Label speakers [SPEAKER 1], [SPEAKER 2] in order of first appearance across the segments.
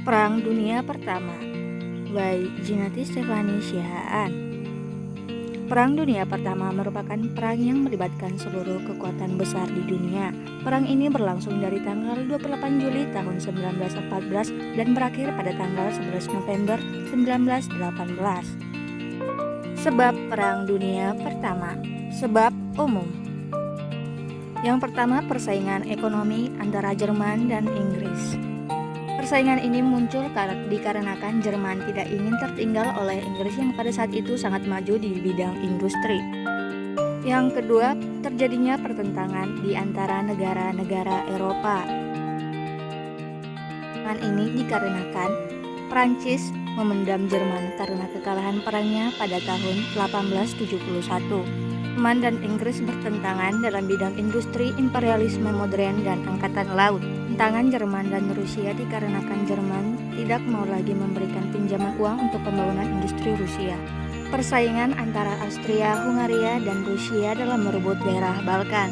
[SPEAKER 1] Perang Dunia Pertama by Ginati Stefani Sihaan. Perang Dunia Pertama merupakan perang yang melibatkan seluruh kekuatan besar di dunia. Perang ini berlangsung dari tanggal 28 Juli tahun 1914 dan berakhir pada tanggal 11 November 1918. Sebab Perang Dunia Pertama. Sebab umum. Yang pertama, persaingan ekonomi antara Jerman dan Inggris. Persaingan ini muncul dikarenakan Jerman tidak ingin tertinggal oleh Inggris yang pada saat itu sangat maju di bidang industri. Yang kedua, terjadinya pertentangan di antara negara-negara Eropa. Perang ini dikarenakan Prancis memendam Jerman karena kekalahan perangnya pada tahun 1871. Jerman dan Inggris bertentangan dalam bidang industri, imperialisme modern, dan angkatan laut. Tentangan Jerman dan Rusia dikarenakan Jerman tidak mau lagi memberikan pinjaman uang untuk pembangunan industri Rusia. Persaingan antara Austria, Hungaria, dan Rusia dalam merebut daerah Balkan.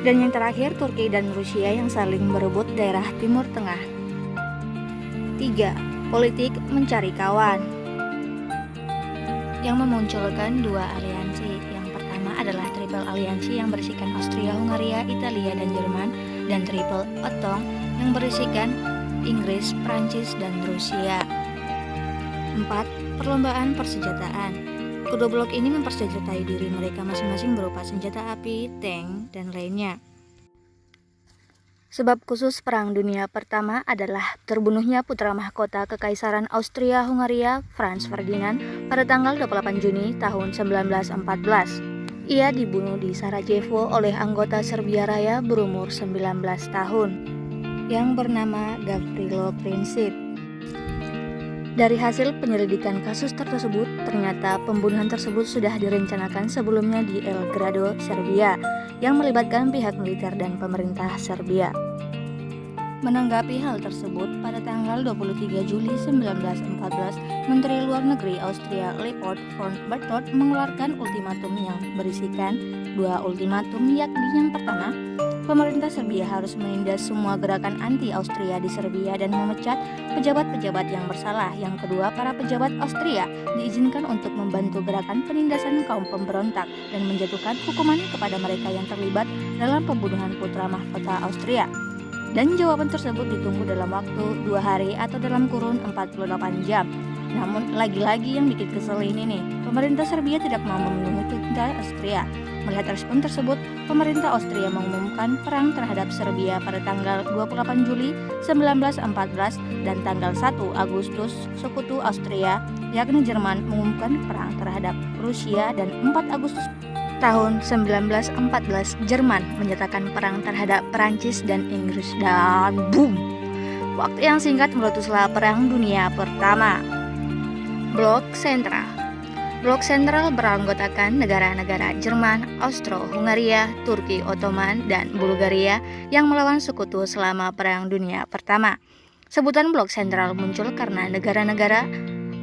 [SPEAKER 1] Dan yang terakhir, Turki dan Rusia yang saling berebut daerah Timur Tengah. 3. Politik mencari kawan yang memunculkan dua aliansi. Adalah Triple Aliansi yang berisikan Austria, Hungaria, Italia, dan Jerman, dan Triple Entente yang berisikan Inggris, Prancis, dan Rusia. 4. Perlombaan persenjataan. Kedua blok ini mempersenjatai diri mereka masing-masing berupa senjata api, tank, dan lainnya. Sebab khusus Perang Dunia Pertama adalah terbunuhnya putra mahkota Kekaisaran Austria-Hungaria, Franz Ferdinand, pada tanggal 28 Juni tahun 1914. Ia dibunuh di Sarajevo oleh anggota Serbia Raya berumur 19 tahun yang bernama Gavrilo Princip. Dari hasil penyelidikan kasus tersebut, ternyata pembunuhan tersebut sudah direncanakan sebelumnya di Belgrado, Serbia, yang melibatkan pihak militer dan pemerintah Serbia. Menanggapi hal tersebut, pada tanggal 23 Juli 1914, Menteri Luar Negeri Austria Leopold von Berthold mengeluarkan ultimatum yang berisikan dua ultimatum, yakni yang pertama, pemerintah Serbia harus menindas semua gerakan anti-Austria di Serbia dan memecat pejabat-pejabat yang bersalah. Yang kedua, para pejabat Austria diizinkan untuk membantu gerakan penindasan kaum pemberontak dan menjatuhkan hukuman kepada mereka yang terlibat dalam pembunuhan putra mahkota Austria. Dan jawaban tersebut ditunggu dalam waktu 2 hari atau dalam kurun 48 jam. Namun lagi-lagi yang bikin kesel ini nih, pemerintah Serbia tidak mau memenuhi tuntutan Austria. Melihat respon tersebut, pemerintah Austria mengumumkan perang terhadap Serbia pada tanggal 28 Juli 1914 dan tanggal 1 Agustus Sekutu Austria, yakni Jerman, mengumumkan perang terhadap Rusia, dan 4 Agustus tahun 1914 Jerman menyatakan perang terhadap Perancis dan Inggris, dan boom, waktu yang singkat meletuslah Perang Dunia Pertama. Blok Sentral. Blok Sentral beranggotakan negara-negara Jerman, Austro-Hungaria, Turki Ottoman, dan Bulgaria yang melawan sekutu selama Perang Dunia Pertama. Sebutan Blok Sentral muncul karena negara-negara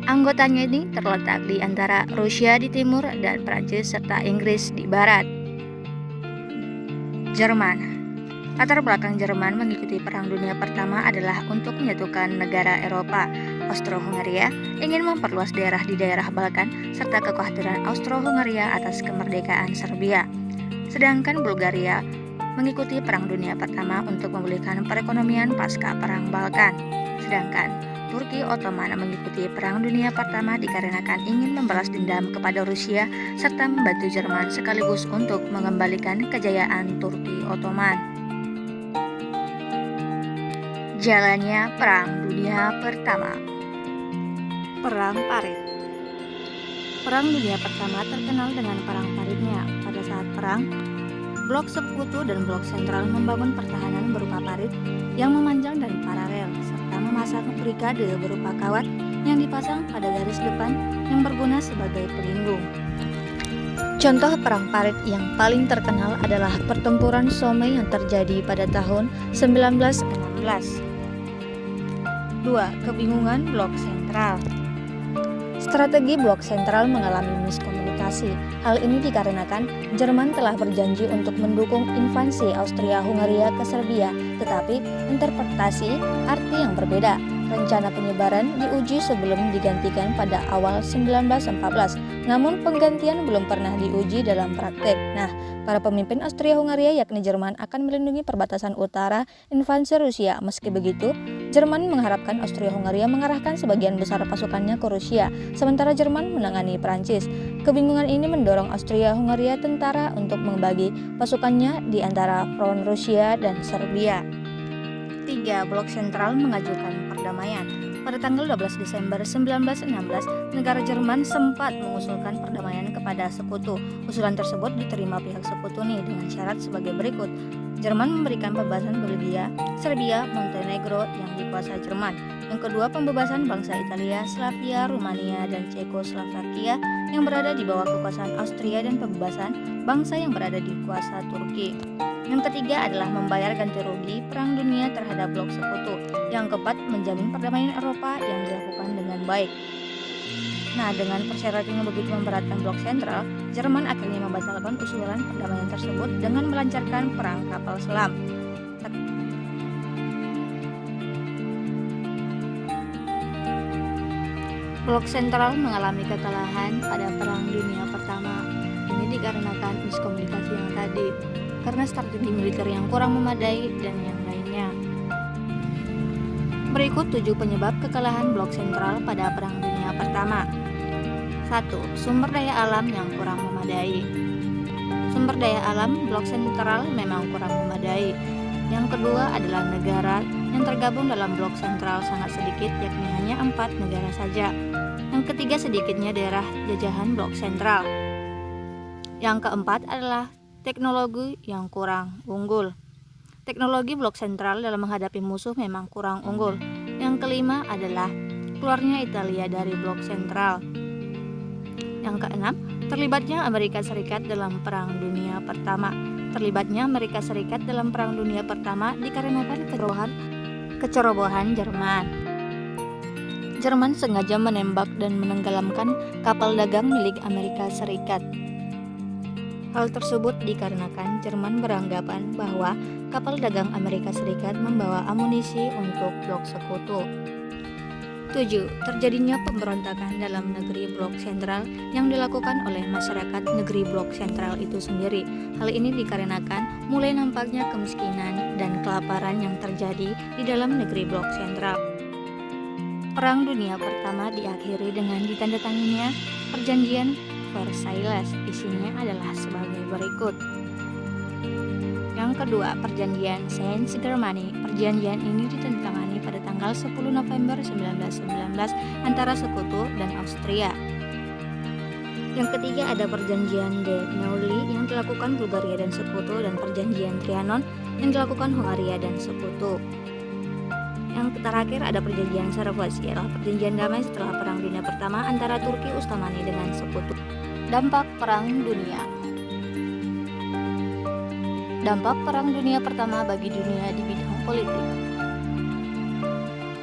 [SPEAKER 1] anggotanya ini terletak di antara Rusia di timur dan Prancis serta Inggris di barat. Jerman. Latar belakang Jerman mengikuti Perang Dunia Pertama adalah untuk menyatukan negara Eropa. Austro-Hungaria ingin memperluas daerah di daerah Balkan serta kekhawatiran Austro-Hungaria atas kemerdekaan Serbia. Sedangkan Bulgaria mengikuti Perang Dunia Pertama untuk memulihkan perekonomian pasca Perang Balkan. Sedangkan Turki Ottoman mengikuti Perang Dunia Pertama dikarenakan ingin membalas dendam kepada Rusia serta membantu Jerman sekaligus untuk mengembalikan kejayaan Turki Ottoman. Jalannya Perang Dunia Pertama. Perang Parit. Perang Dunia Pertama terkenal dengan Perang Paritnya. Pada saat perang, blok sekutu dan blok sentral membangun pertahanan berupa parit yang memanjang dan paralel, serta memasang barikade berupa kawat yang dipasang pada garis depan yang berguna sebagai pelindung. Contoh perang parit yang paling terkenal adalah pertempuran Somme yang terjadi pada tahun 1916. 2. Kebingungan blok sentral. Strategi blok sentral mengalami miskomunikasi. Hal ini dikarenakan Jerman telah berjanji untuk mendukung invasi Austria-Hungaria ke Serbia, tetapi interpretasi arti yang berbeda. Rencana penyebaran diuji sebelum digantikan pada awal 1914, namun penggantian belum pernah diuji dalam praktek. Nah, para pemimpin Austria-Hungaria yakni Jerman akan melindungi perbatasan utara invasi Rusia. Meski begitu, Jerman mengharapkan Austria-Hungaria mengarahkan sebagian besar pasukannya ke Rusia, sementara Jerman menangani Prancis. Kebingungan ini mendorong Austria-Hungaria tentara untuk membagi pasukannya di antara front Rusia dan Serbia. 3. Blok Sentral mengajukan perdamaian. Pada tanggal 12 Desember 1916, negara Jerman sempat mengusulkan perdamaian kepada sekutu. Usulan tersebut diterima pihak sekutu dengan syarat sebagai berikut. Jerman memberikan pembebasan Belgia, Serbia, Montenegro yang dikuasai Jerman. Yang kedua, pembebasan bangsa Italia, Slavia, Rumania, dan Cekoslovakia yang berada di bawah kekuasaan Austria dan pembebasan bangsa yang berada di kuasa Turki. Yang ketiga adalah membayar ganti rugi Perang Dunia terhadap blok sekutu. Yang keempat, menjamin perdamaian Eropa yang dilakukan dengan baik. Nah, dengan persyaratan yang begitu memberatkan blok sentral, Jerman akhirnya membatalkan usulan perdamaian tersebut dengan melancarkan perang kapal selam. Blok sentral mengalami kekalahan pada Perang Dunia Pertama. Ini dikarenakan miskomunikasi yang tadi, karena strategi militer yang kurang memadai dan yang lainnya. Berikut 7 penyebab kekalahan blok sentral pada Perang Dunia Pertama. 1. Sumber daya alam yang kurang memadai. Sumber daya alam blok sentral memang kurang memadai. Yang kedua adalah negara yang tergabung dalam blok sentral sangat sedikit, yakni hanya 4 negara saja. Yang ketiga, sedikitnya daerah jajahan blok sentral. Yang keempat adalah teknologi yang kurang unggul. Teknologi blok sentral dalam menghadapi musuh memang kurang unggul. Yang kelima adalah keluarnya Italia dari blok sentral. Yang keenam, terlibatnya Amerika Serikat dalam Perang Dunia Pertama. Terlibatnya Amerika Serikat dalam Perang Dunia Pertama dikarenakan kecerobohan Jerman. Jerman sengaja menembak dan menenggelamkan kapal dagang milik Amerika Serikat. Hal tersebut dikarenakan Jerman beranggapan bahwa kapal dagang Amerika Serikat membawa amunisi untuk blok sekutu. 7. Terjadinya pemberontakan dalam negeri blok sentral yang dilakukan oleh masyarakat negeri blok sentral itu sendiri. Hal ini dikarenakan mulai nampaknya kemiskinan dan kelaparan yang terjadi di dalam negeri blok sentral. Perang Dunia Pertama diakhiri dengan ditandatanganinya Perjanjian Versailles. Isinya adalah sebagai berikut. Yang kedua, Perjanjian Saint-Germain. Perjanjian ini ditandatangani pada tanggal 10 November 1919 antara Sekutu dan Austria. Yang ketiga ada Perjanjian de Neuilly yang dilakukan Bulgaria dan Sekutu, dan Perjanjian Trianon yang dilakukan Hungaria dan Sekutu. Yang terakhir ada Perjanjian Sevres, yaitu perjanjian damai setelah Perang Dunia Pertama antara Turki Utsmani dengan Sekutu. Dampak Perang Dunia. Dampak Perang Dunia Pertama bagi dunia di bidang politik.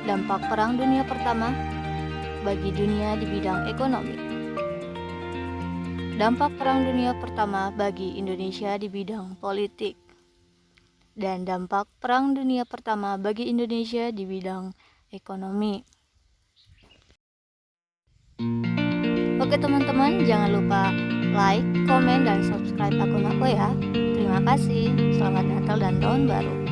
[SPEAKER 1] Dampak Perang Dunia Pertama bagi dunia di bidang ekonomi. Dampak Perang Dunia Pertama bagi Indonesia di bidang politik. Dan dampak Perang Dunia Pertama bagi Indonesia di bidang ekonomi. Oke teman-teman, jangan lupa like, komen, dan subscribe akun aku ya. Terima kasih. Selamat Natal dan Tahun Baru.